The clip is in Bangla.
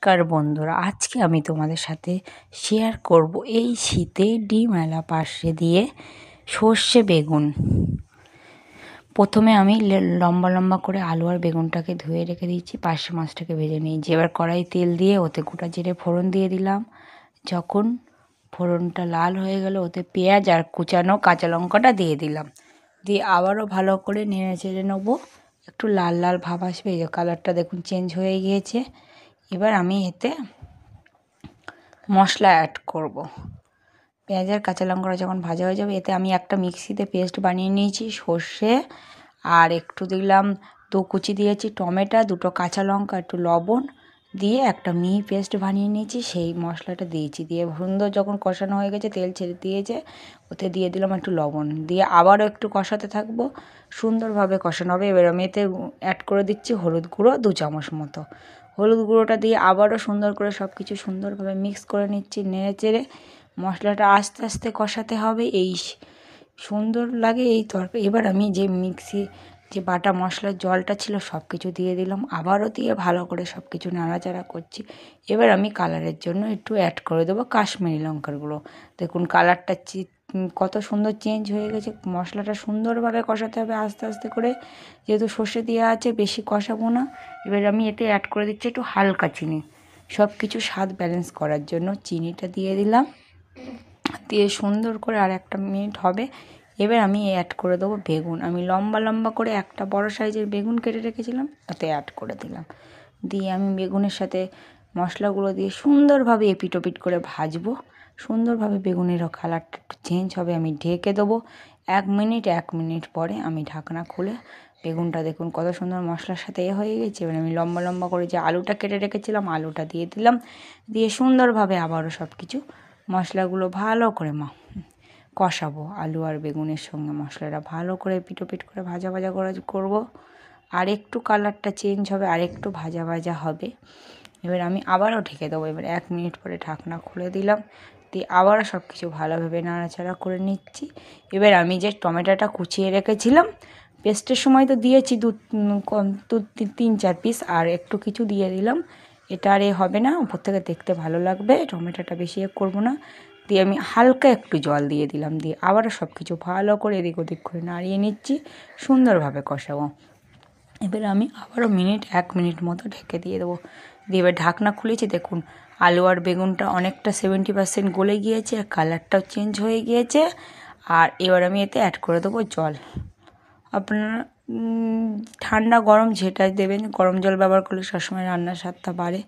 নমস্কার বন্ধুরা, আজকে আমি তোমাদের সাথে শেয়ার করব এই শীতে ডিমওয়ালা পার্শে দিয়ে সর্ষে বেগুন। প্রথমে আমি লম্বা লম্বা করে আলু আর বেগুনটাকে ধুয়ে রেখে দিয়েছি, পার্শে মাছটাকে ভেজে নিয়েছি। এবার কড়াই তেল দিয়ে ওতে গোটা জিরে ফোড়ন দিয়ে দিলাম। যখন ফোড়নটা লাল হয়ে গেল ওতে পেঁয়াজ আর কুচানো কাঁচা লঙ্কাটা দিয়ে দিলাম। দিয়ে আবারও ভালো করে নেড়ে চেড়ে নেবো। একটু লাল লাল ভাব আসবে, এই যে কালারটা দেখুন চেঞ্জ হয়ে গিয়েছে। এবার আমি এতে মশলা অ্যাড করব। পেঁয়াজ আর কাঁচা লঙ্কাটা যখন ভাজা হয়ে যাবে এতে আমি একটা মিক্সিতে পেস্ট বানিয়ে নিয়েছি সর্ষে আর একটু দিলাম দু কুচি দিয়েছি টমেটো, দুটো কাঁচা লঙ্কা, একটু লবণ দিয়ে একটা মিহি পেস্ট বানিয়ে নিয়েছি, সেই মশলাটা দিয়েছি। দিয়ে সুন্দর যখন কষানো হয়ে গেছে, তেল ছেড়ে দিয়েছে, ওতে দিয়ে দিলাম একটু লবণ, দিয়ে আবারও একটু কষাতে থাকবো। সুন্দরভাবে কষানো হবে। এবার আমি এতে অ্যাড করে দিচ্ছি হলুদ গুঁড়ো 2 চামচ মতো। হলুদ গুঁড়োটা দিয়ে আবারও সুন্দর করে সব কিছু সুন্দরভাবে মিক্স করে নিচ্ছি নেড়ে চেড়ে। মশলাটা আস্তে আস্তে কষাতে হবে, এই সুন্দর লাগে এই তরকারি। এবার আমি যে যে বাটা মশলার জলটা ছিল সব কিছু দিয়ে দিলাম, আবারও দিয়ে ভালো করে সব কিছু নাড়াচাড়া করছি। এবার আমি কালারের জন্য একটু অ্যাড করে দেবো কাশ্মীরি লঙ্কার গুঁড়ো। দেখুন কালারটা কত সুন্দর চেঞ্জ হয়ে গেছে। মশলাটা সুন্দরভাবে কষাতে হবে আস্তে আস্তে করে, যেহেতু সর্ষে দেওয়া আছে বেশি কষাবো না। এবার আমি এতে অ্যাড করে দিচ্ছি একটু হালকা চিনি, সব কিছু স্বাদ ব্যালেন্স করার জন্য চিনিটা দিয়ে দিলাম। দিয়ে সুন্দর করে আর 1 মিনিট হবে। এবার আমি অ্যাড করে দেবো বেগুন। আমি লম্বা লম্বা করে একটা বড় সাইজের বেগুন কেটে রেখেছিলাম, তাতে অ্যাড করে দিলাম। দিয়ে আমি বেগুনের সাথে মশলাগুলো দিয়ে সুন্দরভাবে এপিট ওপিট করে ভাজবো। সুন্দরভাবে বেগুনেরও কালারটা একটু চেঞ্জ হবে। আমি ঢেকে দেবো 1 মিনিট পরে আমি ঢাকনা খুলে বেগুনটা দেখুন কত সুন্দর মশলার সাথে হয়ে গেছে। এবার আমি লম্বা লম্বা করে যে আলুটা কেটে রেখেছিলাম আলুটা দিয়ে দিলাম। দিয়ে সুন্দরভাবে আবারও সব কিছু মশলাগুলো ভালো করে কষাবো। আলু আর বেগুনের সঙ্গে মশলাটা ভালো করে পিটোপিট করে ভাজা ভাজা করবো। আর একটু কালারটা চেঞ্জ হবে, আর একটু ভাজা ভাজা হবে। এবার আমি আবারও ঢেকে দেবো। এবার 1 মিনিট পরে ঢাকনা খুলে দিলাম। দিয়ে আবারও সব কিছু ভালোভাবে নাড়াচাড়া করে নিচ্ছি। এবার আমি যে টমেটোটা কুচিয়ে রেখেছিলাম, পেস্টের সময় তো দিয়েছি 3-4 পিস, আর একটু কিছু দিয়ে দিলাম। এটা আর হবে না, উপর থেকে দেখতে ভালো লাগবে, টমেটোটা বেশি করবো না। দিয়ে আমি হালকা একটু জল দিয়ে দিলাম। দিয়ে আবারও সব কিছু ভালো করে এদিক ওদিক করে নাড়িয়ে নিচ্ছি, সুন্দরভাবে কষাবো। এবার আমি আবারও 1 মিনিট মতো ঢেকে দিয়ে দেবো। দিয়ে এবার ঢাকনা খুলেছি, দেখুন আলু আর বেগুনটা অনেকটা 70% গলে গিয়েছে, আর কালারটাও চেঞ্জ হয়ে গিয়েছে। আর এবার আমি এতে অ্যাড করে দেবো জল। আপনারা ঠান্ডা গরম যেটা দেবেন, গরম জল ব্যবহার করলে সবসময় রান্নার স্বাদটা বাড়ে।